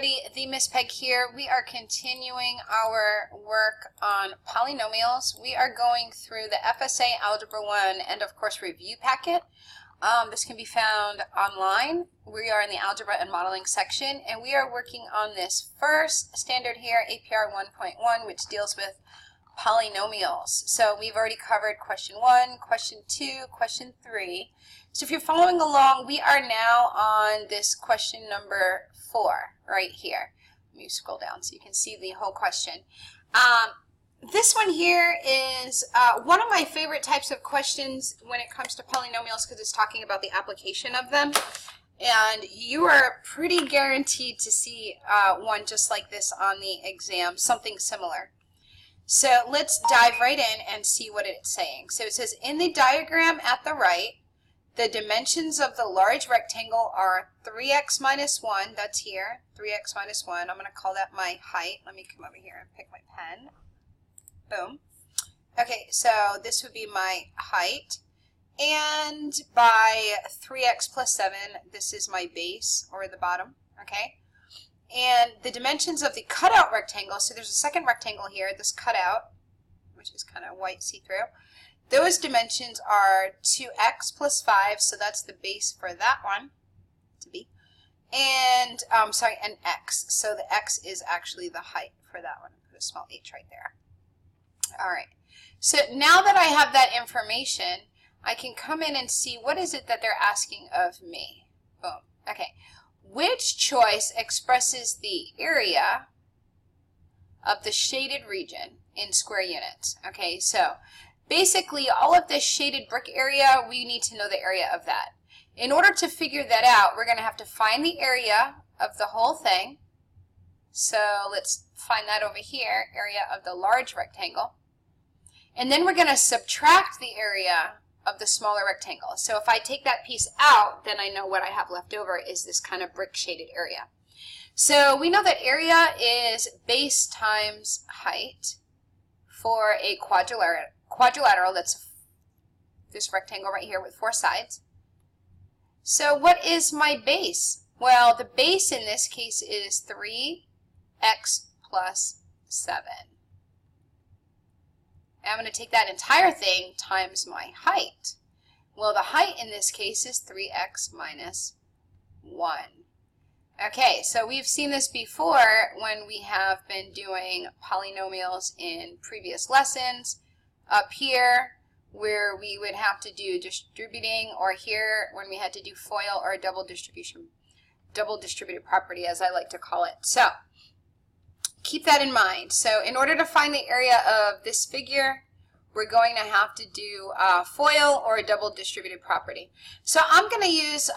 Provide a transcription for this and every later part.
everybody, the Miss Peg here. We are continuing our work on polynomials. We are going through the FSA Algebra 1 and of course review packet. This can be found online. We are in the Algebra and Modeling section, and we are working on this first standard here, APR 1.1, which deals with polynomials. So we've already covered question 1, question 2, question 3. So if you're following along, we are now on this question number 4 right here. Let me scroll down so you can see the whole question. This one here is one of my favorite types of questions when it comes to polynomials because it's talking about the application of them. And you are pretty guaranteed to see one just like this on the exam, something similar. So let's dive right in and see what it's saying. So it says, in the diagram at the right, the dimensions of the large rectangle are 3x minus 1, that's here, 3x minus 1. I'm going to call that my height. Let me come over here and pick my pen. Boom. Okay, so this would be my height. And by 3x plus 7, this is my base, or the bottom, okay? And the dimensions of the cutout rectangle, so there's a second rectangle here, this cutout, which is kind of white see-through. Those dimensions are 2x plus 5, so that's the base for that one, to be. And, and x, so the x is actually the height for that one. Put a small h right there. All right, so now that I have that information, I can come in and see what is it that they're asking of me. Boom, okay. Which choice expresses the area of the shaded region in square units? Okay, so basically all of this shaded brick area, we need to know the area of that. In order to figure that out, we're going to have to find the area of the whole thing. So let's find that over here, area of the large rectangle. And then we're going to subtract the area of the smaller rectangle. So if I take that piece out, then I know what I have left over is this kind of brick shaded area. So we know that area is base times height for a quadrilateral that's this rectangle right here with 4 sides. So what is my base? Well, the base in this case is 3x plus 7. And I'm going to take that entire thing times my height. Well, the height in this case is 3x minus 1. Okay, so we've seen this before when we have been doing polynomials in previous lessons. Up here, where we would have to do distributing, or here when we had to do FOIL or double distributed property, as I like to call it. So keep that in mind. So in order to find the area of this figure, we're going to have to do FOIL or a double distributed property. So I'm going to use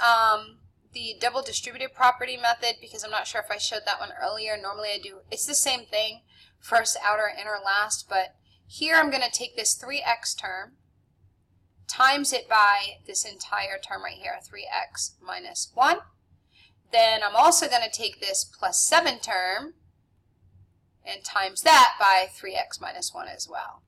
the double distributed property method because I'm not sure if I showed that one earlier. Normally I do. It's the same thing, first, outer, inner, last, but here I'm going to take this 3x term, times it by this entire term right here, 3x minus 1. Then I'm also going to take this plus 7 term and times that by 3x minus 1 as well.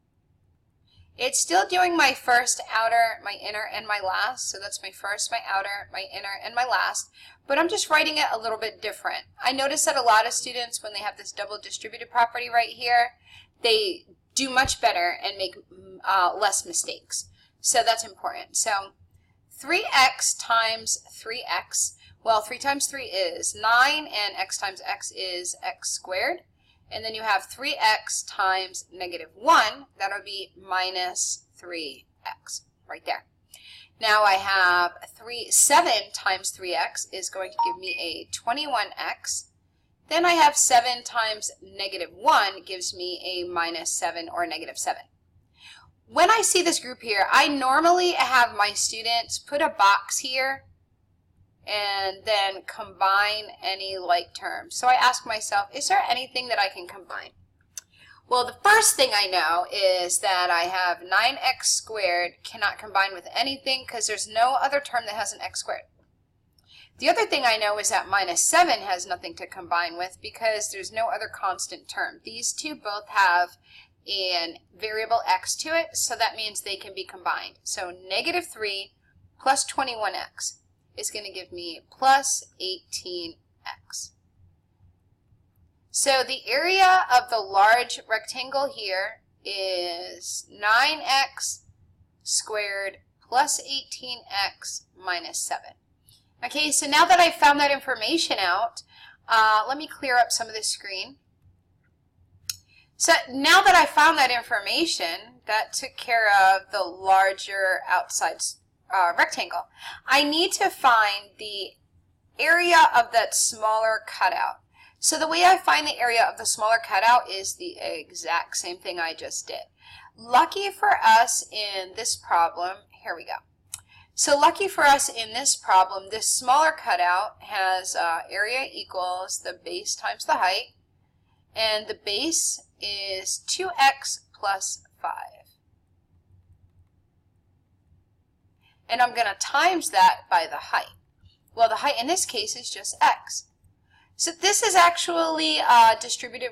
It's still doing my first, outer, my inner, and my last. So that's my first, my outer, my inner, and my last. But I'm just writing it a little bit different. I notice that a lot of students, when they have this double distributed property right here, they do much better and make less mistakes. So that's important. So 3x times 3x. Well, 3 times 3 is 9, and x times x is x squared. And then you have 3x times negative 1. That would be minus 3x right there. Now I have 7 times 3x is going to give me a 21x. Then I have 7 times negative 1 gives me a minus 7 or negative 7. When I see this group here, I normally have my students put a box here and then combine any like terms. So I ask myself, is there anything that I can combine? Well, the first thing I know is that I have 9x squared cannot combine with anything because there's no other term that has an x squared. The other thing I know is that minus 7 has nothing to combine with because there's no other constant term. These two both have a variable x to it, so that means they can be combined. So negative 3 plus 21x is going to give me plus 18x. So the area of the large rectangle here is 9x squared plus 18x minus 7. Okay, so now that I've found that information out, let me clear up some of the screen. So now that I found that information, that took care of the larger outside rectangle. I need to find the area of that smaller cutout. So the way I find the area of the smaller cutout is the exact same thing I just did. Lucky for us in this problem, here we go. So lucky for us in this problem, this smaller cutout has area equals the base times the height, and the base is 2x plus 5. And I'm going to times that by the height. Well, the height in this case is just x. So this is actually a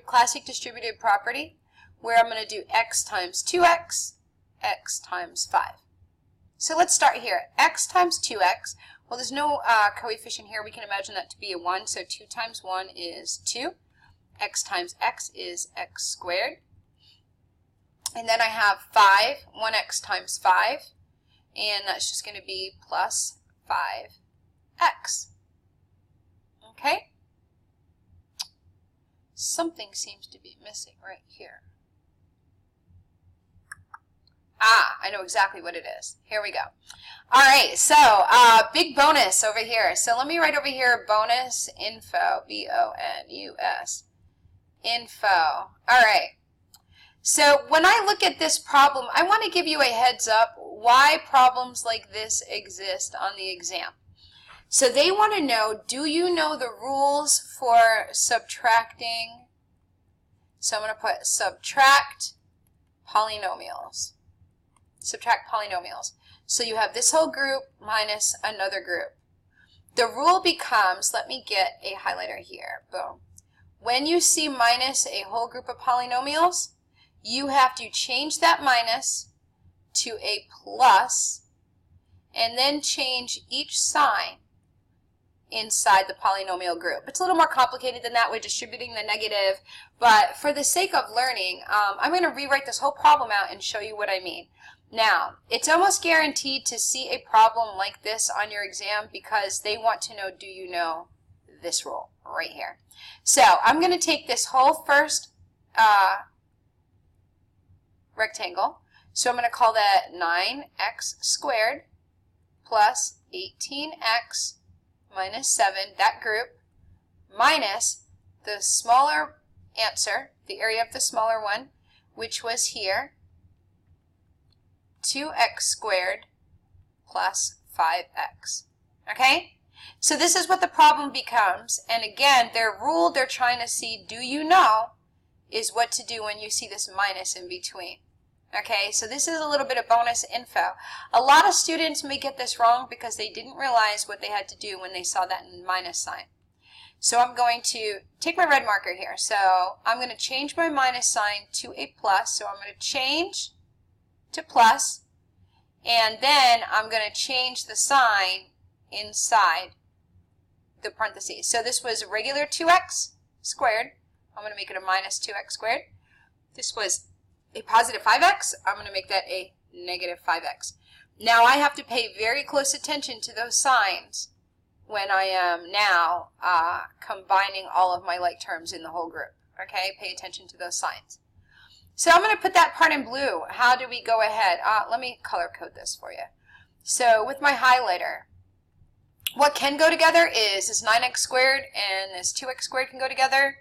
classic distributive property where I'm going to do x times 2x, x times 5. So let's start here. X times 2x. Well, there's no coefficient here. We can imagine that to be a 1. So 2 times 1 is 2. X times x is x squared. And then I have 5, 1x times 5. And that's just going to be plus 5x. Okay? Something seems to be missing right here. I know exactly what it is. Here we go. All right, so big bonus over here. So let me write over here bonus info, B-O-N-U-S, info. All right. So when I look at this problem, I want to give you a heads up why problems like this exist on the exam. So they want to know, do you know the rules for subtracting? So I'm going to put subtract polynomials. Subtract polynomials. So you have this whole group minus another group. The rule becomes, let me get a highlighter here, boom. When you see minus a whole group of polynomials, you have to change that minus to a plus and then change each sign inside the polynomial group. It's a little more complicated than that. We're distributing the negative, but for the sake of learning, I'm going to rewrite this whole problem out and show you what I mean. Now, it's almost guaranteed to see a problem like this on your exam because they want to know, do you know this rule right here? So I'm going to take this whole first rectangle. So I'm going to call that 9x squared plus 18x minus 7, that group, minus the smaller answer, the area of the smaller one, which was here, 2x squared plus 5x. Okay? So this is what the problem becomes. And again, their rule they're trying to see, do you know, is what to do when you see this minus in between. Okay, so this is a little bit of bonus info. A lot of students may get this wrong because they didn't realize what they had to do when they saw that minus sign. So I'm going to take my red marker here. So I'm going to change my minus sign to a plus. So I'm going to change to plus, and then I'm going to change the sign inside the parentheses. So this was regular 2x squared. I'm going to make it a minus 2x squared. This was a positive 5x. I'm going to make that a negative 5x. Now I have to pay very close attention to those signs when I am now combining all of my like terms in the whole group. Okay, pay attention to those signs. So I'm going to put that part in blue. How do we go ahead? Let me color code this for you. So with my highlighter, what can go together is this 9x squared and this 2x squared can go together.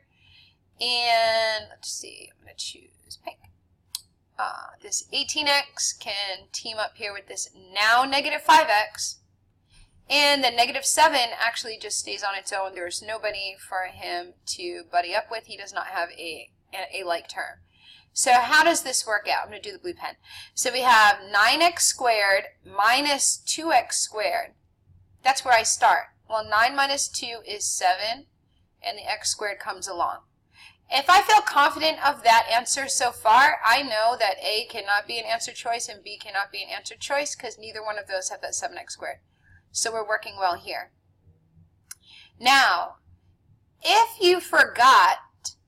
And let's see, I'm going to choose pink. This 18x can team up here with this now negative 5x. And the negative 7 actually just stays on its own. There's nobody for him to buddy up with. He does not have a like term. So how does this work out? I'm going to do the blue pen. So we have 9x squared minus 2x squared. That's where I start. Well, 9 minus 2 is 7, and the x squared comes along. If I feel confident of that answer so far, I know that A cannot be an answer choice and B cannot be an answer choice because neither one of those have that 7x squared. So we're working well here. Now, if you forgot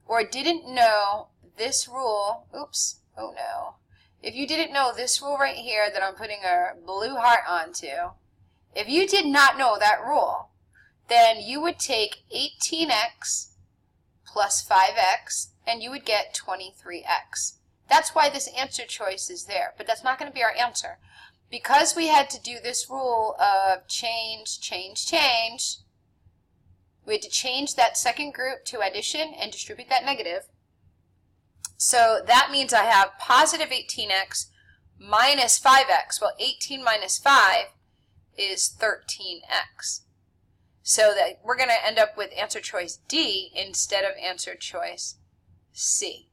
or didn't know this rule, oops, oh no. If you didn't know this rule right here that I'm putting a blue heart onto, if you did not know that rule, then you would take 18x plus 5x and you would get 23x. That's why this answer choice is there, but that's not going to be our answer. Because we had to do this rule of change, change, change, we had to change that second group to addition and distribute that negative. So that means I have positive 18x minus 5x. Well, 18 minus 5 is 13x. So that we're going to end up with answer choice D instead of answer choice C.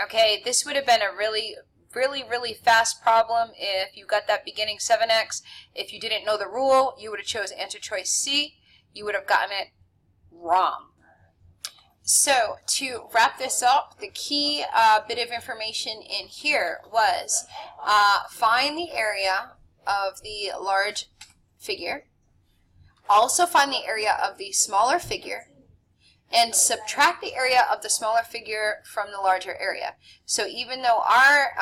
Okay, this would have been a really fast problem if you got that beginning 7x. If you didn't know the rule, you would have chose answer choice C. You would have gotten it wrong. So to wrap this up, the key bit of information in here was find the area of the large figure, also find the area of the smaller figure, and subtract the area of the smaller figure from the larger area. So even though our,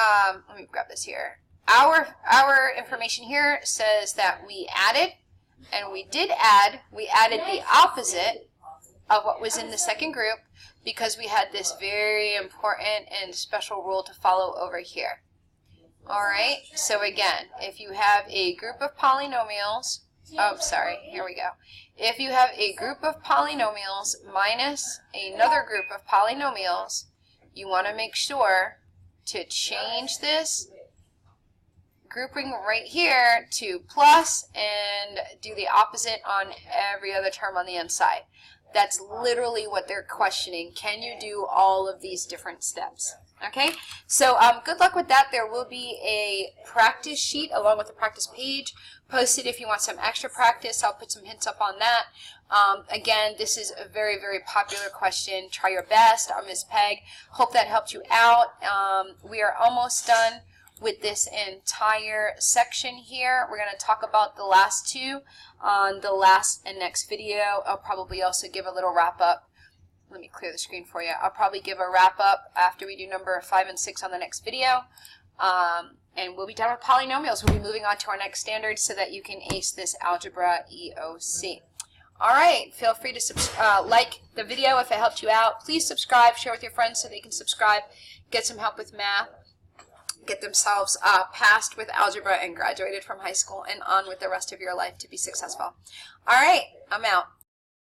let me grab this here, our information here says that we added, and we did add, we added the opposite of what was in the second group because we had this very important and special rule to follow over here. Alright, so again, if you have a group of polynomials, oh sorry, here we go. If you have a group of polynomials minus another group of polynomials, you want to make sure to change this grouping right here to plus and do the opposite on every other term on the inside. That's literally what they're questioning. Can you do all of these different steps? Okay, so good luck with that. There will be a practice sheet along with the practice page posted if you want some extra practice. I'll put some hints up on that. Again, this is a very popular question. Try your best. I'm Ms. Peg. Hope that helped you out. We are almost done with this entire section here. We're going to talk about the last two on the last and next video. I'll probably also give a little wrap up. Let me clear the screen for you. I'll probably give a wrap up after we do number 5 and 6 on the next video. And we'll be done with polynomials. We'll be moving on to our next standard so that you can ace this algebra EOC. Alright, feel free to like the video if it helped you out. Please subscribe, share with your friends so they can subscribe, get some help with math, get themselves passed with algebra and graduated from high school and on with the rest of your life to be successful. Alright, I'm out.